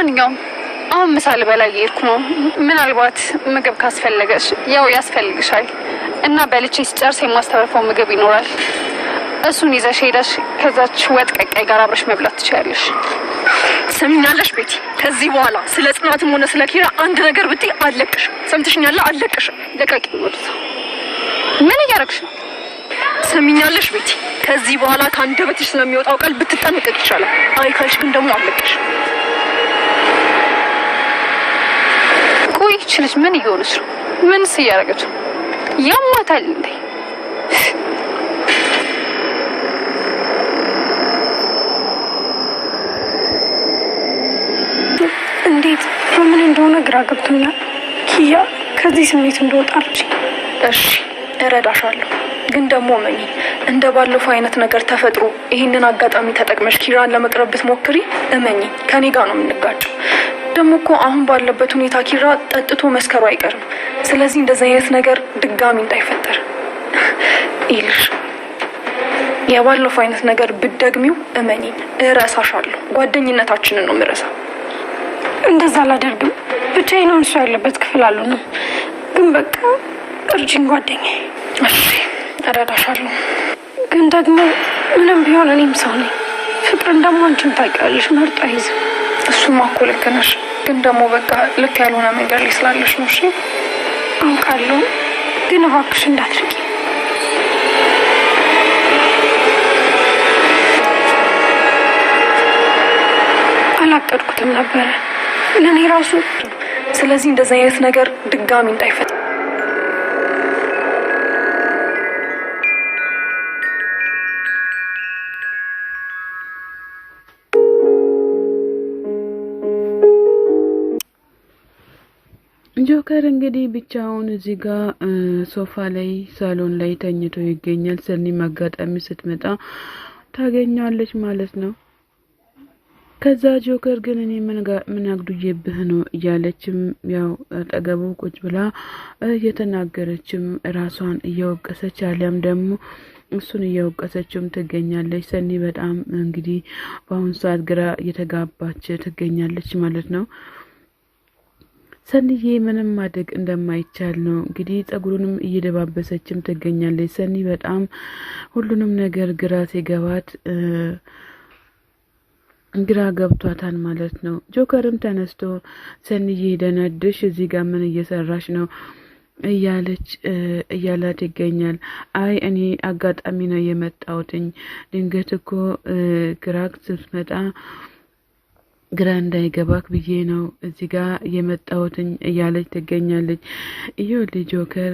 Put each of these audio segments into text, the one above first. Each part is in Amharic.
ለማንኛውም አሁን ምሳሌ በላይ ይርኩ ነው ምናልባት ምግብ ካስፈልገሽ ያው ያስፈልግሻል እና በልቼ ስጨርስ የማስተርፈው ምግብ ይኖራል እሱን ይዘሽ ሄደሽ ከዛች ወጥ ቀቀይ ጋር አብረሽ መብላት ትችያለሽ ሰምኛለሽ ቤቲ ከዚህ በኋላ ስለ ጽናትም ሆነ ስለ ኪራ አንድ ነገር ብትይ አለቅሽ ሰምተሽኛል አለቅሽ ለቀቂ ወጥ ምን ያረክሽ ነው ሰምኛለሽ ቤቲ ከዚህ በኋላ ካንደበትሽ ስለሚወጣው ቃል ብትጠነቀቂ ይችላል አይካልሽ ግን ደግሞ አለቅሽ ቆይ ችልሽ ምን ይሆንሽ ምን ሲያረጋችሁ ያማታል እንዴ እንዴት በምን እንደሆነ ግራ ገብቶኛል ኪያ ከዚህ ስሜት እንደወጣች እሺ እረዳሻለሁ ግን ደግሞ መኝ እንደ ባለፈው አይነት ነገር ተፈጥሮ ይሄንን አጋጣሚ ተጠቅመሽ ኪራን ለመቅረብ ብትሞክሪ እመኝ ከኔ ጋር ነው የምንጋጨው ደግሞ እኮ አሁን ባለበት ሁኔታ ኪራ ጠጥቶ መስከሩ አይቀርም ስለዚህ እንደዚህ አይነት ነገር ድጋሚ እንዳይፈጠር ይልሽ የባለፈው አይነት ነገር ብትደግሚው እመኝ እረሳሻለሁ ጓደኝነታችንን ነው የምረሳው እንደዛ አላደርግም ብቻዬን ነው እሱ ያለበት ክፍል አሉ ነው ግን በቃ እርጅኝ ጓደኛዬ እሺ እረዳሻለሁ ግን ደግሞ ምንም ቢሆን እኔም ሰው ነኝ ፍቅርን ደግሞ አንቺም ታውቂያለሽ መርጦ አይዝም እሱማ እኮ ልክ ነሽ ግን ደግሞ በቃ ልክ ያልሆነ መንገድ ላይ ስላለሽ ነው እሺ አውቃለሁ ግን እባክሽ እንዳትርቂ አላቀድኩትም ነበር ለኔ ራሱ ስለዚህ እንደዚህ አይነት ነገር ድጋሚ እንዳይፈጠር ጆከር እንግዲህ ብቻውን እዚህ ጋር ሶፋ ላይ ሳሎን ላይ ተኝቶ ይገኛል ሰኒ ማጋጣሚ ስትመጣ ታገኛለች ማለት ነው ከዛ ጆከር ግን እኔ ምን አግዱዬብህ ነው እያለችም ያው አጠገቡ ቁጭ ብላ እየተናገረችም ራሷን እየወቀሰች አለም ደግሞ እሱን እየወቀሰችም ትገኛለች ሰኒ በጣም እንግዲህ በአሁን ሰዓት ግራ እየተጋባች ትገኛለች ማለት ነው ሰኒዬ ምንም ማድረግ እንደማይቻል ነው እንግዲህ ጸጉሩንም እየደባበሰችም ትገኛለች ሰኒ በጣም ሁሉንም ነገር ግራ ሲገባት ግራ ገብቷታል ማለት ነው ጆከርም ተነስቶ ሰኒዬ ደናድሽ እዚህ ጋር ምን እየሰራሽ ነው እያላት ይገኛል አይ እኔ አጋጣሚ ነው የመጣሁትኝ ድንገት እኮ ግራ ስትመጣ ግራ እንዳይገባክ ብዬ ነው እዚህ ጋር የመጣሁትኝ እያለች ትገኛለች ይኸውልህ ጆከር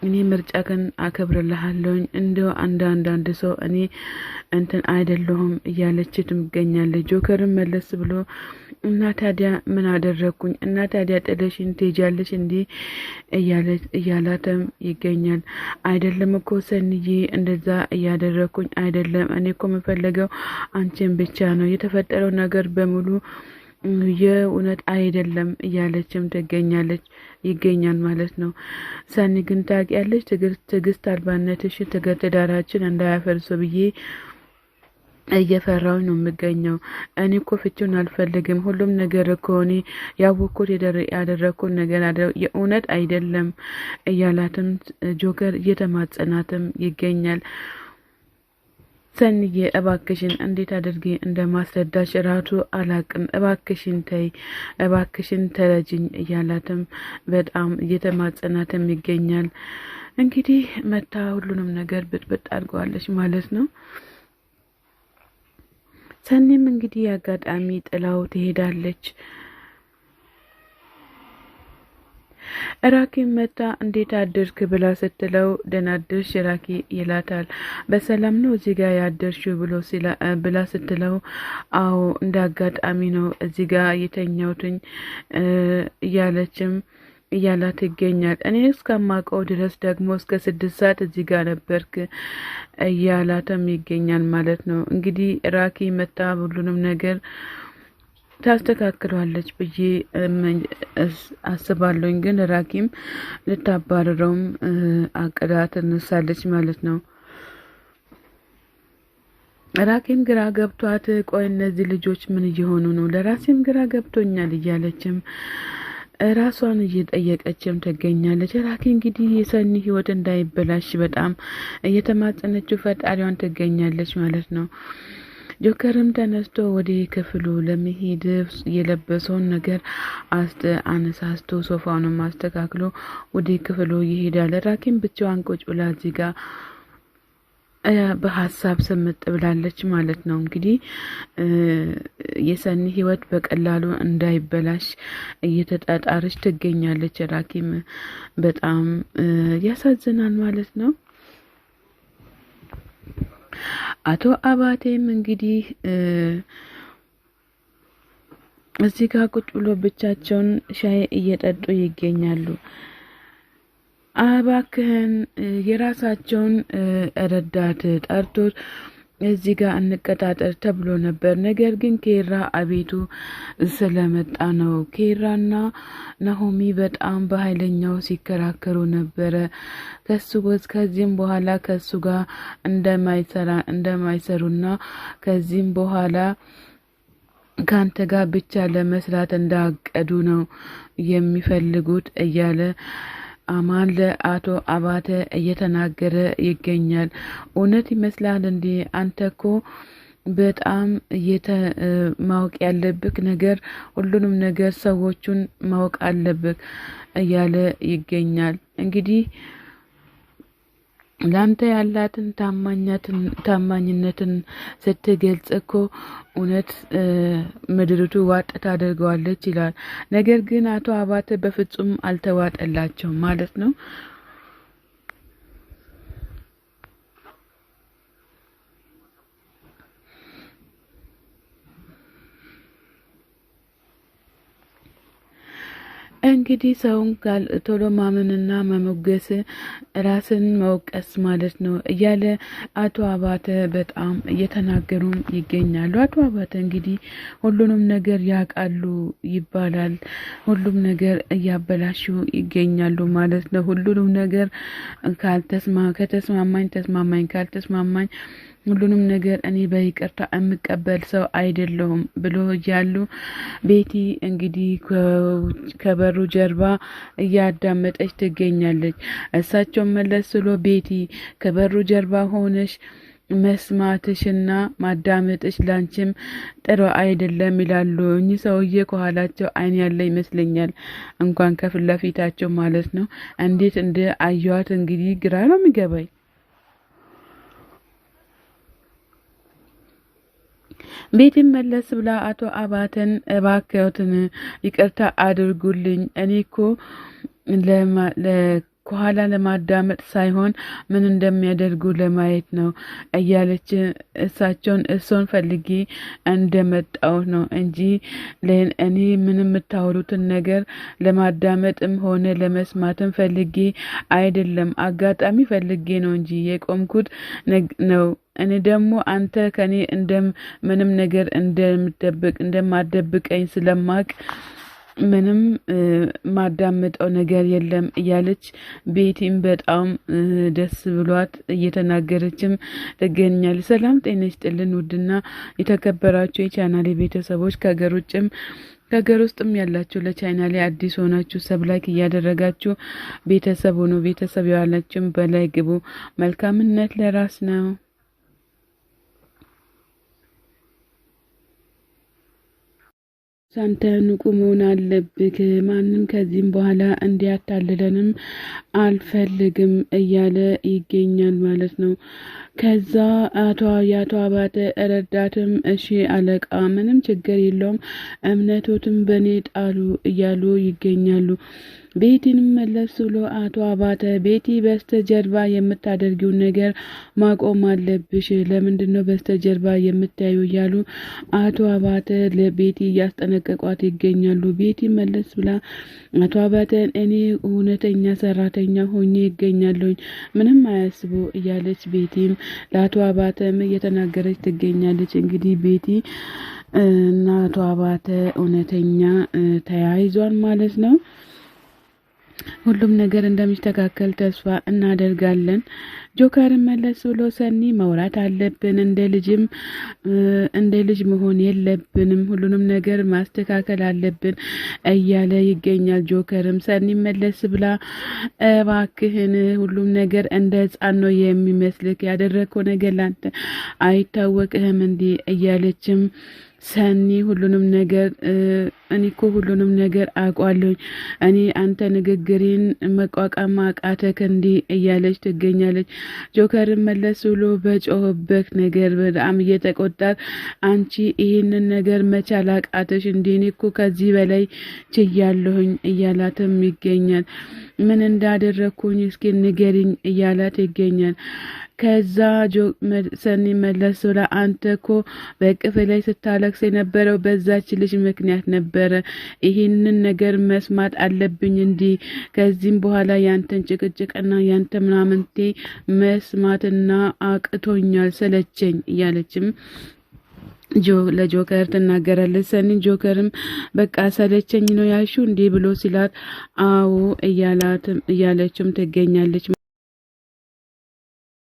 እኔ ምርጫከን አከብርልሃለሁ እንደው አንዳንድ ሰው እኔ እንትን አይደለሁም እያለች ትገኛለች ጆከርም መለስ ብሎ እና ታዲያ ምን አደረኩኝ እና ታዲያ ጥለሽን ትሄጃለሽ እንዴ እያላተም ይገኛል አይደለም እኮ ሰንዬ እንደዛ እያደረኩኝ አይደለም እኔ እኮ መፈለገው አንቺን ብቻ ነው የተፈጠረው ነገር በሙሉ የእውነት አይደለም እያለችም ትገኛለች ይገኛል ማለት ነው ሰኒ ግን ታውቂያለሽ ትግስት አልባነትሽ ትዳራችን እንዳያፈርስ ብዬ እየፈራው ነው የምገኘው እኔ እኮ ፍቺውን አልፈልግም ሁሉም ነገር እኮ እኔ ያወኩት ያደረኩት ነገር የእውነት አይደለም እያላትም ጆከር እየተማጸናትም ይገኛል ሰንዬ እባክሽን እንዴት አድርጌ እንደማስረዳሽ ራቱ አላቅም እባክሽን ተረጅኝ እያላትም በጣም እየተማጸናትም ይገኛል እንግዲህ መታ ሁሉንም ነገር ብጥብጥ አድርጓለች ማለት ነው ሰኒም እንግዲህ አጋጣሚ ጥላው ትሄዳለች ራኪ መታ እንዴት አደርክ ብላ ስትለው ደናደርሽ ራኪ ይላታል በሰላም ነው እዚህ ጋር ያደርሽው ብላ ስትለው አዎ እንዳጋጣሚ ነው እዚህ ጋር የተኛውትኝ እያላት ይገኛል እኔ እስከማውቀው ድረስ ደግሞ እስከ 6 ሰዓት እዚህ ጋር ነበርክ እያላተም ይገኛል ማለት ነው እንግዲህ ራኪ መታ ሁሉንም ነገር ታስተካክላለች ብዬ አስባለሁኝ ግን ራኪም ልታባረረውም አቅዳ ተነሳለች ማለት ነው ራኬም ግራ ገብቷት ቆይ እነዚህ ልጆች ምን እየሆኑ ነው ለራሴም ግራ ገብቶኛል እያለችም ራሷን እየጠየቀችም ትገኛለች። ራኬ እንግዲህ የሰኒ ህይወት እንዳይበላሽ በጣም እየተማጸነችው ፈጣሪዋን ትገኛለች ማለት ነው። ጆከርም ተነስቶ ወደ ክፍሉ ለመሄድ የለበሰውን ነገር አነሳስቶ ሶፋውንም አስተካክሎ ወደ ክፍሉ ይሄዳል። ራኬም ብቻዋን ቁጭ ብላ እዚህ ጋር በሐሳብ ስምጥ ብላለች ማለት ነው። እንግዲህ የሰኒ ህይወት በቀላሉ እንዳይበላሽ እየተጣጣረች ትገኛለች። ራኬም በጣም ያሳዝናል ማለት ነው። አቶ አባቴም እንግዲህ እዚህ ጋር ቁጭ ብሎ ብቻቸውን ሻይ እየጠጡ ይገኛሉ። አባክህን የራሳቸውን ረዳት ጠርቶ እዚህ ጋር እንቀጣጠር ተብሎ ነበር። ነገር ግን ኬራ አቤቱ ስለመጣ ነው። ኬራና ናሆሚ በጣም በኃይለኛው ሲከራከሩ ነበረ። ከዚህም በኋላ ከሱ ጋር እንደማይሰሩና ከዚህም በኋላ ካንተ ጋር ብቻ ለመስራት እንዳቀዱ ነው የሚፈልጉት እያለ አማን ለአቶ አባተ እየተናገረ ይገኛል። እውነት ይመስላል እንዴ? አንተኮ በጣም ማወቅ ያለብክ ነገር ሁሉንም ነገር ሰዎቹን ማወቅ አለብክ እያለ ይገኛል። እንግዲህ ላንተ ያላትን ታማኝነትን ስትገልጽ እኮ እውነት ምድርቱ ዋጥ ታደርገዋለች ይላል። ነገር ግን አቶ አባተ በፍጹም አልተዋጠላቸው ማለት ነው። እንግዲህ ሰውን ቶሎ ማመንና መሞገስ ራስን መውቀስ ማለት ነው እያለ አቶ አባተ በጣም እየተናገሩም ይገኛሉ። አቶ አባተ እንግዲህ ሁሉንም ነገር ያውቃሉ ይባላል። ሁሉም ነገር እያበላሹ ይገኛሉ ማለት ነው። ሁሉንም ነገር ከተስማማኝ ተስማማኝ፣ ካልተስማማኝ ሁሉንም ነገር እኔ በይቅርታ የምቀበል ሰው አይደለሁም ብሎ እያሉ ቤቲ እንግዲህ ከበሩ ጀርባ እያዳመጠች ትገኛለች። እሳቸው መለስ ብሎ ቤቲ ከበሩ ጀርባ ሆነሽ መስማትሽና ማዳመጥሽ ላንቺም ጥሩ አይደለም ይላሉ። እኚህ ሰውዬ ከኋላቸው አይን ያለ ይመስለኛል፣ እንኳን ከፊት ለፊታቸው ማለት ነው። እንዴት እንደ አየዋት እንግዲህ ግራ ነው የሚገባኝ። ቤትም መለስ ብላ አቶ አባተን እባክዎትን ይቅርታ አድርጉልኝ፣ እኔ እኮ ከኋላ ለማዳመጥ ሳይሆን ምን እንደሚያደርጉ ለማየት ነው እያለች እሱን ፈልጌ እንደመጣው ነው እንጂ እኔ ምን የምታወሩትን ነገር ለማዳመጥም ሆነ ለመስማትም ፈልጌ አይደለም፣ አጋጣሚ ፈልጌ ነው እንጂ የቆምኩት ነው። እኔ ደግሞ አንተ ከኔ ምንም ነገር እንደማደብቀኝ ስለማቅ ምንም ማዳመጠው ነገር የለም እያለች ቤቲም በጣም ደስ ብሏት እየተናገረችም ትገኛለች። ሰላም ጤና ይስጥልን ውድና የተከበራችሁ የቻናሌ ቤተሰቦች ከሀገር ውስጥም ያላችሁ ለቻናሌ አዲስ ሆናችሁ ሰብስክራይብ እያደረጋችሁ ቤተሰብ ሆኑ። ቤተሰብ ያላችሁም በላይ ግቡ። መልካምነት ለራስ ነው። ሳንተ ንቁ መሆን አለብክ። ማንም ከዚህም በኋላ እንዲያታልለንም አልፈልግም እያለ ይገኛል ማለት ነው። ከዛ የአቶ አባተ ረዳትም እሺ አለቃ ምንም ችግር የለውም እምነቶትም በኔ ጣሉ እያሉ ይገኛሉ። ቤቲንም መለስ ብሎ አቶ አባተ ቤቲ በስተጀርባ የምታደርጊውን ነገር ማቆም አለብሽ፣ ለምንድነው በስተጀርባ የምታዩ እያሉ አቶ አባተ ለቤቲ እያስጠነቀቋት ይገኛሉ። ቤቲ መለስ ብላ አቶ አባተን እኔ እውነተኛ ሰራተኛ ሆኜ ይገኛለሁኝ ምንም አያስቡ እያለች ቤቲም ለአቶ አባተም እየተናገረች ትገኛለች። እንግዲህ ቤቲ እና አቶ አባተ እውነተኛ ተያይዟል ማለት ነው። ሁሉም ነገር እንደሚስተካከል ተስፋ እናደርጋለን። ጆከር መለስ ብሎ ሰኒ ማውራት አለብን፣ እንደ ልጅ መሆን የለብንም፣ ሁሉንም ነገር ማስተካከል አለብን እያለ ይገኛል። ጆከርም ሰኒ መለስ ብላ እባክህን ሁሉም ነገር እንደ ሕፃን ነው የሚመስልክ፣ ያደረግከው ነገር ላንተ አይታወቅህም እንዲህ እያለችም ሰኒ ሁሉንም ነገር እኔ እኮ ሁሉንም ነገር አውቃለሁ፣ እኔ አንተ ንግግሬን መቋቋም አቃተክ እንዲህ እያለች ትገኛለች። ጆከር መለስ ብሎ በጮህበት ነገር በጣም እየተቆጣ አንቺ ይህንን ነገር መቻል አቃተሽ እንዴ? እኔ እኮ ከዚህ በላይ ችያለሁኝ እያላትም ይገኛል። ምን እንዳደረኩኝ እስኪ ንገሪኝ እያላት ይገኛል። ከዛ ሰኒ መለስ ብላ አንተ እኮ በቅፍ ላይ ስታለቅስ የነበረው በዛች ልጅ ምክንያት ነበረ። ይህንን ነገር መስማት አለብኝ እንዲህ ከዚህም በኋላ ያንተን ጭቅጭቅና ያንተ ምናምንቴ መስማትና አቅቶኛል፣ ሰለቸኝ እያለችም ለጆከር ትናገራለች። ሰኒ ጆከርም በቃ ሰለቸኝ ነው ያልሽው እንዲህ ብሎ ሲላት አዎ እያለችም ትገኛለች።